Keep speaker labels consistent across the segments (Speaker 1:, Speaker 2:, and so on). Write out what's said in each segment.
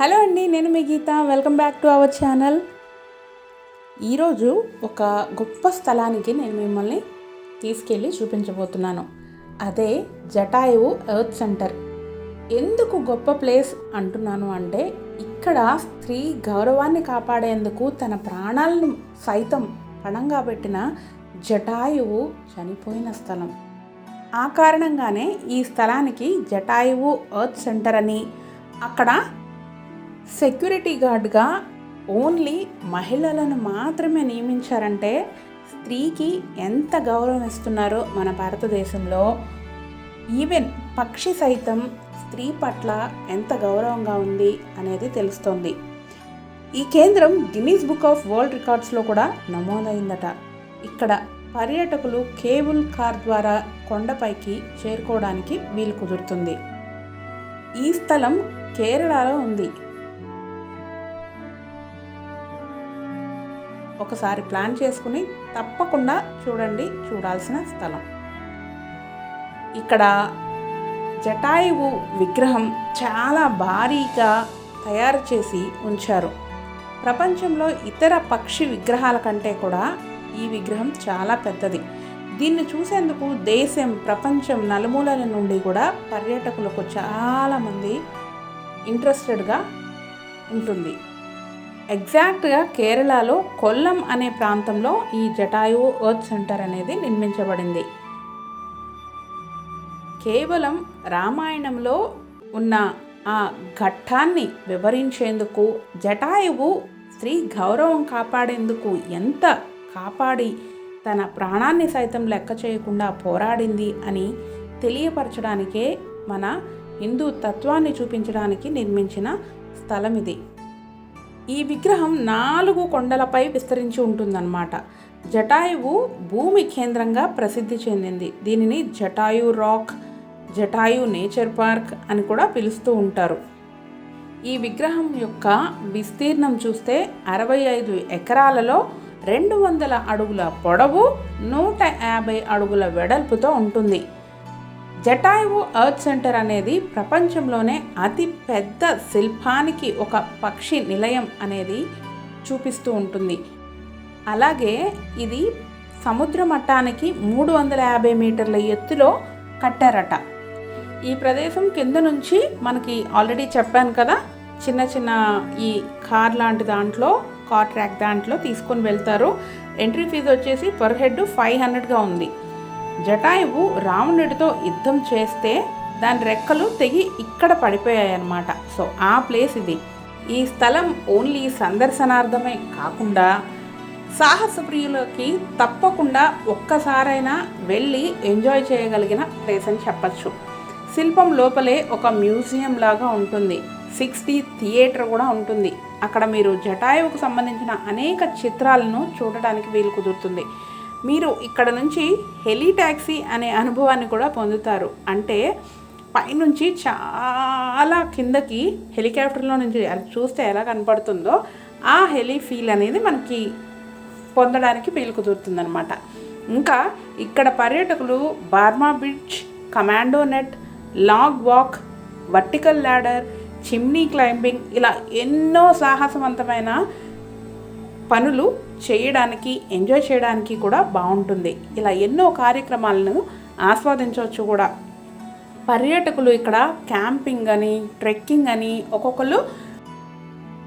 Speaker 1: Hello అండి, నేను మీ Geetha. Welcome back to our channel. ఈరోజు ఒక గొప్ప స్థలానికి నేను మిమ్మల్ని తీసుకెళ్ళి చూపించబోతున్నాను. అదే జటాయువు ఎర్త్ సెంటర్. ఎందుకు గొప్ప ప్లేస్ అంటున్నాను అంటే, ఇక్కడ స్త్రీ గౌరవాన్ని కాపాడేందుకు తన ప్రాణాలను సైతం పణంగా పెట్టిన జటాయువు చనిపోయిన స్థలం. ఆ కారణంగానే ఈ స్థలానికి జటాయువు ఎర్త్ సెంటర్ అని, అక్కడ సెక్యూరిటీ గార్డ్గా ఓన్లీ మహిళలను మాత్రమే నియమించారంటే స్త్రీకి ఎంత గౌరవం ఇస్తున్నారో మన భారతదేశంలో. ఈవెన్ పక్షి సైతం స్త్రీ పట్ల ఎంత గౌరవంగా ఉంది అనేది తెలుస్తోంది. ఈ కేంద్రం గిన్నీస్ బుక్ ఆఫ్ వరల్డ్ రికార్డ్స్లో కూడా నమోదైందట. ఇక్కడ పర్యాటకులు కేబుల్ కార్ ద్వారా కొండపైకి చేరుకోవడానికి వీలు కుదురుతుంది. ఈ స్థలం కేరళలో ఉంది. ఒకసారి ప్లాన్ చేసుకుని తప్పకుండా చూడండి, చూడాల్సిన స్థలం. ఇక్కడ జటాయువు విగ్రహం చాలా భారీగా తయారు చేసి ఉంచారు. ప్రపంచంలో ఇతర పక్షి విగ్రహాల కంటే కూడా ఈ విగ్రహం చాలా పెద్దది. దీన్ని చూసేందుకు దేశం, ప్రపంచం నలుమూలల నుండి కూడా పర్యాటకులకు చాలామంది ఇంట్రెస్టెడ్గా ఉంటుంది. ఎగ్జాక్ట్గా కేరళలో కొల్లం అనే ప్రాంతంలో ఈ జటాయువు ఎర్త్ సెంటర్ అనేది నిర్మించబడింది. కేవలం రామాయణంలో ఉన్న ఆ ఘట్టాన్ని వివరించేందుకు, జటాయువు స్త్రీ గౌరవం కాపాడేందుకు ఎంత కాపాడి తన ప్రాణాన్ని సైతం లెక్క చేయకుండా పోరాడింది అని తెలియపరచడానికే, మన హిందూ తత్వాన్ని చూపించడానికి నిర్మించిన స్థలం ఇది. ఈ విగ్రహం 4 కొండలపై విస్తరించి ఉంటుందన్నమాట. జటాయువు భూమి కేంద్రంగా ప్రసిద్ధి చెందింది. దీనిని Jatayu rock, Jatayu nature park అని కూడా పిలుస్తూ ఉంటారు. ఈ విగ్రహం యొక్క విస్తీర్ణం చూస్తే 65 ఎకరాలలో 200 అడుగుల పొడవు, 150 అడుగుల వెడల్పుతో ఉంటుంది. జటాయువు ఎర్త్ సెంటర్ అనేది ప్రపంచంలోనే అతి పెద్ద శిల్పానికి ఒక పక్షి నిలయం అనేది చూపిస్తూ ఉంటుంది. అలాగే ఇది సముద్ర మట్టానికి 350 మీటర్ల ఎత్తులో కట్టారట. ఈ ప్రదేశం కింద నుంచి మనకి ఆల్రెడీ చెప్పాను కదా, చిన్న చిన్న ఈ కార్ లాంటి దాంట్లో, కార్ ట్రాక్ దాంట్లో తీసుకొని వెళ్తారు. ఎంట్రీ ఫీజు వచ్చేసి పర్ హెడ్ 500గా ఉంది. జటాయువు రావణుడితో యుద్ధం చేస్తే దాని రెక్కలు తెగి ఇక్కడ పడిపోయాయి అన్నమాట. సో ఆ ప్లేస్ ఇది. ఈ స్థలం ఓన్లీ సందర్శనార్థమే కాకుండా సాహస ప్రియులకి తప్పకుండా ఒక్కసారైనా వెళ్ళి ఎంజాయ్ చేయగలిగిన ప్లేస్ అని చెప్పచ్చు. శిల్పం లోపలే ఒక మ్యూజియం లాగా ఉంటుంది. 6D థియేటర్ కూడా ఉంటుంది. అక్కడ మీరు జటాయువుకు సంబంధించిన అనేక చిత్రాలను చూడడానికి వీలు కుదురుతుంది. మీరు ఇక్కడ నుంచి హెలీ ట్యాక్సీ అనే అనుభవాన్ని కూడా పొందుతారు. అంటే పైనుంచి చాలా కిందకి హెలికాప్టర్లో నుంచి అది చూస్తే ఎలా కనపడుతుందో ఆ హెలీ ఫీల్ అనేది మనకి పొందడానికి వీలు కుదురుతుంది అనమాట. ఇంకా ఇక్కడ పర్యాటకులు Burma bridge, commando net, log walk, vertical ladder, chimney climbing, ఇలా ఎన్నో సాహసవంతమైన పనులు చేయడానికి, ఎంజాయ్ చేయడానికి కూడా బాగుంటుంది. ఇలా ఎన్నో కార్యక్రమాలను ఆస్వాదించవచ్చు కూడా. పర్యాటకులు ఇక్కడ క్యాంపింగ్ అని, ట్రెక్కింగ్ అని, ఒక్కొక్కరు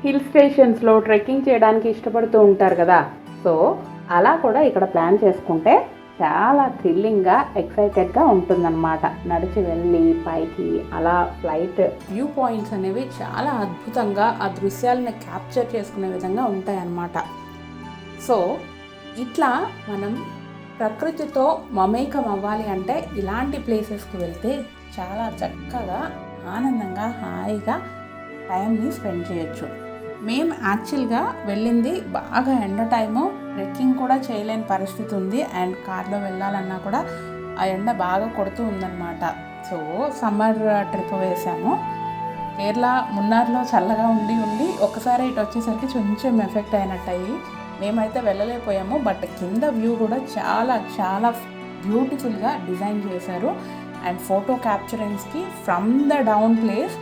Speaker 1: హిల్ స్టేషన్స్లో ట్రెక్కింగ్ చేయడానికి ఇష్టపడుతూ ఉంటారు కదా. సో అలా కూడా ఇక్కడ ప్లాన్ చేసుకుంటే చాలా థ్రిల్లింగ్గా, ఎక్సైటెడ్గా ఉంటుందన్నమాట. నడిచి వెళ్ళి పైకి అలా ఫ్లైట్ వ్యూ పాయింట్స్ అనేవి చాలా అద్భుతంగా ఆ దృశ్యాలను క్యాప్చర్ చేసుకునే విధంగా ఉంటాయన్నమాట. సో ఇట్లా మనం ప్రకృతితో మమేకం అవ్వాలి అంటే ఇలాంటి ప్లేసెస్కి వెళ్తే చాలా చక్కగా, ఆనందంగా, హాయిగా టైంని స్పెండ్ చేయొచ్చు. మేము యాక్చువల్గా వెళ్ళింది బాగా ఎండ టైము, ట్రెక్కింగ్ కూడా చేయలేని పరిస్థితి ఉంది. అండ్ కార్లో వెళ్ళాలన్నా కూడా ఆ ఎండ బాగా కొడుతూ ఉందన్నమాట. సో సమ్మర్ ట్రిప్ వేసాము. కేరళ మున్నార్లో చల్లగా ఉండి ఒకసారి ఇటు వచ్చేసరికి కొంచెం ఎఫెక్ట్ అయినట్టు అయ్యి మేమైతే వెళ్ళలేకపోయాము. బట్ కింద వ్యూ కూడా చాలా చాలా బ్యూటిఫుల్గా డిజైన్ చేశారు. అండ్ ఫోటో క్యాప్చరింగ్స్కి ఫ్రమ్ ద డౌన్ ప్లేస్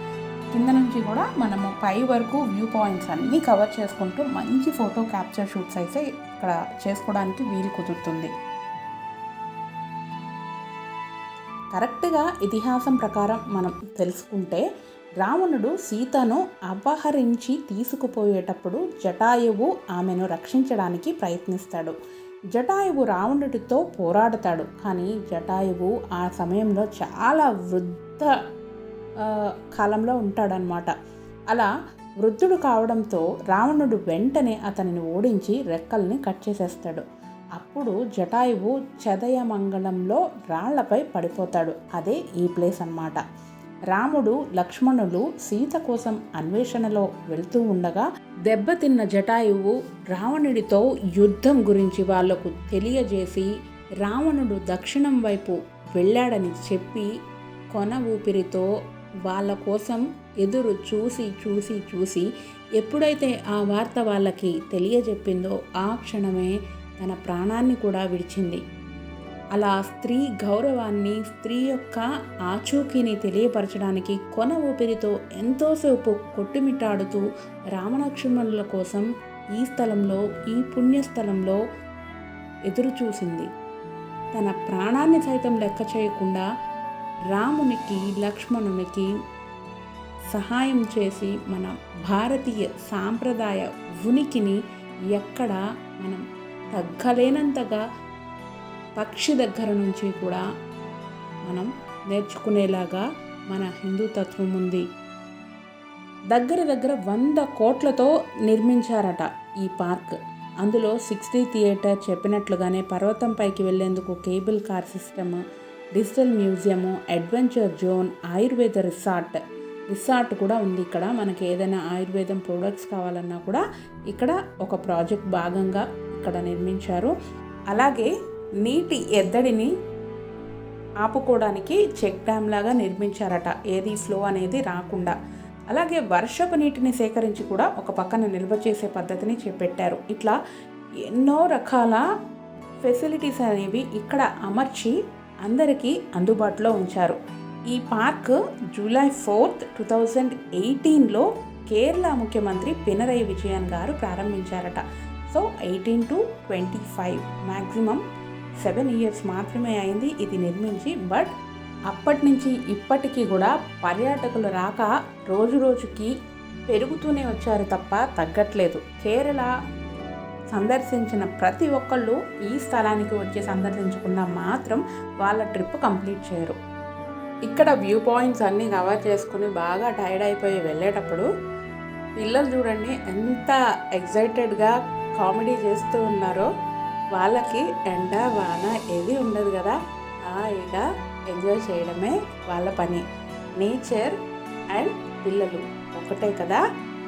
Speaker 1: కింద నుంచి కూడా మనము పై వరకు వ్యూ పాయింట్స్ అన్నీ కవర్ చేసుకుంటూ మంచి ఫోటో క్యాప్చర్ షూట్స్ అయితే ఇక్కడ చేసుకోవడానికి వీలు కుదురుతుంది. కరెక్ట్గా ఇతిహాసం ప్రకారం మనం తెలుసుకుంటే రావణుడు సీతను అపహరించి తీసుకుపోయేటప్పుడు జటాయువు ఆమెను రక్షించడానికి ప్రయత్నిస్తాడు. జటాయువు రావణుడితో పోరాడతాడు. కానీ జటాయువు ఆ సమయంలో చాలా వృద్ధ కాలంలో ఉంటాడనమాట. అలా వృద్ధుడు కావడంతో రావణుడు వెంటనే అతనిని ఓడించి రెక్కల్ని కట్ చేసేస్తాడు. అప్పుడు జటాయువు చదయమంగళంలో రాళ్లపై పడిపోతాడు. అదే ఈ ప్లేస్ అన్నమాట. రాముడు లక్ష్మణులు సీత కోసం అన్వేషణలో వెళ్తూ ఉండగా దెబ్బతిన్న జటాయువు రావణుడితో యుద్ధం గురించి వాళ్లకు తెలియజేసి రావణుడు దక్షిణం వైపు వెళ్ళాడని చెప్పి కొన ఊపిరితో వాళ్ళ కోసం ఎదురు చూసి ఎప్పుడైతే ఆ వార్త వాళ్ళకి తెలియజెప్పిందో ఆ క్షణమే తన ప్రాణాన్ని కూడా విడిచింది. అలా స్త్రీ గౌరవాన్ని, స్త్రీ యొక్క ఆచూకీని తెలియపరచడానికి కొన ఊపిరితో ఎంతోసేపు కొట్టుమిట్టాడుతూ రామలక్ష్మణుల కోసం ఈ స్థలంలో, ఈ పుణ్యస్థలంలో ఎదురు చూసింది. తన ప్రాణాన్ని సైతం లెక్క చేయకుండా రామునికి, లక్ష్మణునికి సహాయం చేసి మన భారతీయ సాంప్రదాయ ఉనికిని ఎక్కడ మనం తగ్గలేనంతగా పక్షి దగ్గర నుంచి కూడా మనం నేర్చుకునేలాగా మన హిందూ తత్వం ఉంది. దగ్గర 100 కోట్లతో నిర్మించారట ఈ పార్క్. అందులో 6D థియేటర్, చెప్పినట్లుగానే పర్వతం పైకి వెళ్లేందుకు cable car system, digital museum, adventure zone, Ayurveda resort కూడా ఉంది. ఇక్కడ మనకి ఏదైనా ఆయుర్వేదం ప్రోడక్ట్స్ కావాలన్నా కూడా ఇక్కడ ఒక ప్రాజెక్ట్ భాగంగా ఇక్కడ నిర్మించారు. అలాగే నీటి ఎద్దడిని ఆపుకోవడానికి చెక్ డ్యామ్ లాగా నిర్మించారట, ఏది ఫ్లో అనేది రాకుండా. అలాగే వర్షపు నీటిని సేకరించి కూడా ఒక పక్కన నిల్వ చేసే పద్ధతిని చేపట్టారు. ఇట్లా ఎన్నో రకాల ఫెసిలిటీస్ అనేవి ఇక్కడ అమర్చి అందరికీ అందుబాటులో ఉంచారు. ఈ పార్క్ జూలై 4, 2018లో కేరళ ముఖ్యమంత్రి పినరయి విజయన్ గారు ప్రారంభించారట. సో 18 to 25 మ్యాక్సిమం 7 years మాత్రమే అయింది ఇది నిర్మించి. బట్ అప్పటి నుంచి ఇప్పటికీ కూడా పర్యాటకులు రాక రోజుకి పెరుగుతూనే వచ్చారు తప్ప తగ్గట్లేదు. కేరళ సందర్శించిన ప్రతి ఒక్కళ్ళు ఈ స్థలానికి వచ్చి సందర్శించకుండా మాత్రం వాళ్ళ ట్రిప్ కంప్లీట్ చేయరు. ఇక్కడ వ్యూ పాయింట్స్ అన్నీ కవర్ చేసుకుని బాగా టైర్డ్ అయిపోయి వెళ్ళేటప్పుడు పిల్లలు చూడండి ఎంత ఎక్సైటెడ్గా కామెడీ చేస్తూ ఉన్నారో. వాళ్ళకి ఎండ వాన ఏది ఉండదు కదా, హాయిగా ఎంజాయ్ చేయడమే వాళ్ళ పని. నేచర్ అండ్ పిల్లలు ఒకటే కదా,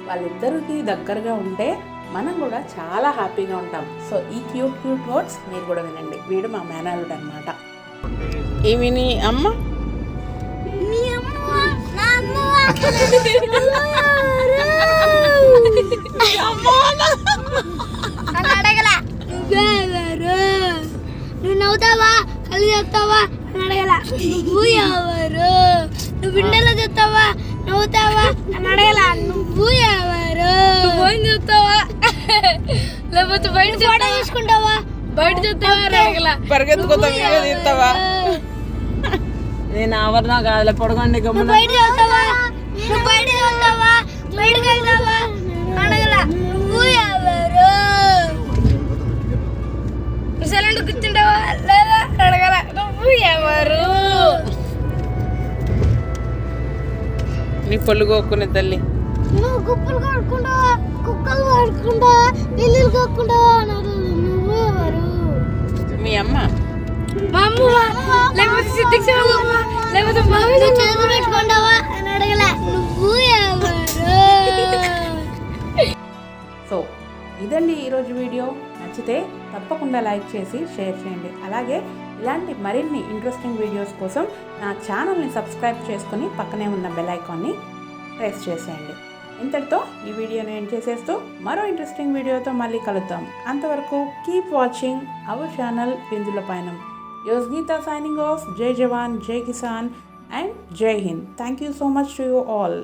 Speaker 1: వాళ్ళిద్దరికి దగ్గరగా ఉంటే మనం కూడా చాలా హ్యాపీగా ఉంటాం. సో ఈ క్యూట్ వర్డ్స్ మీరు కూడా వినండి. వీడు మా మేనల్లుడు అనమాట. ఇవి నీ అమ్మ,
Speaker 2: నువ్వు నవ్వుతావా, కళ్ళు చెప్తావా అని అడగల. నువ్వు ఎవరు? నువ్వు విండలో చెప్తావా, నవ్వుతావా అని అడగల. నువ్వు ఎవరు? ఫోన్ చూస్తావా లేకపోతే బయట ఫోటో చూసుకుంటావా, బయట చూస్తావా అని అడగల.
Speaker 1: పరిగెత్తుకుంటావా?
Speaker 3: నేను ఆవరణ కాదులే పొడగండి గమ్మున.
Speaker 2: బయట చూస్తావా, నువ్వు బయట చూస్తావా, బయటకు వెళ్తావా అడగల. నువ్వు ఎవరు? సైలెంట్ కూర్చుంటావా లేదా అడగల. నువ్వు ఎవరు?
Speaker 1: నీ పళ్ళు కోక్కునే తల్లి.
Speaker 2: నువ్వు గుప్పలు కొడుకుంటావా, కుక్కలు కొడుకుంటావా, పిల్లులు కొట్టుకుంటావా అని అడగల. నువ్వు ఎవరు?
Speaker 1: మీ అమ్మ,
Speaker 2: మా అమ్మ లేకపోతే సిద్ధికి అమ్మ లేకపోతే మామి చేతులు పెట్టుకుంటావా అని అడగల. నువ్వు ఎవరు?
Speaker 1: సో ఇదండి ఈరోజు వీడియో. నచ్చితే తప్పకుండా లైక్ చేసి షేర్ చేయండి. అలాగే ఇలాంటి మరిన్ని ఇంట్రెస్టింగ్ వీడియోస్ కోసం నా ఛానల్ని సబ్స్క్రైబ్ చేసుకుని పక్కనే ఉన్న బెల్ ఐకాన్ని ప్రెస్ చేసేయండి. ఇంతటితో ఈ వీడియోని ఎండ్ చేసేస్తూ మరో ఇంట్రెస్టింగ్ వీడియోతో మళ్ళీ కలుద్దాం. అంతవరకు కీప్ వాచింగ్ అవర్ ఛానల్ బిందుల పయనం. Yosgeeta signing off. Jai Jawan, Jai Kisan and Jai Hind. Thank you so much to you all.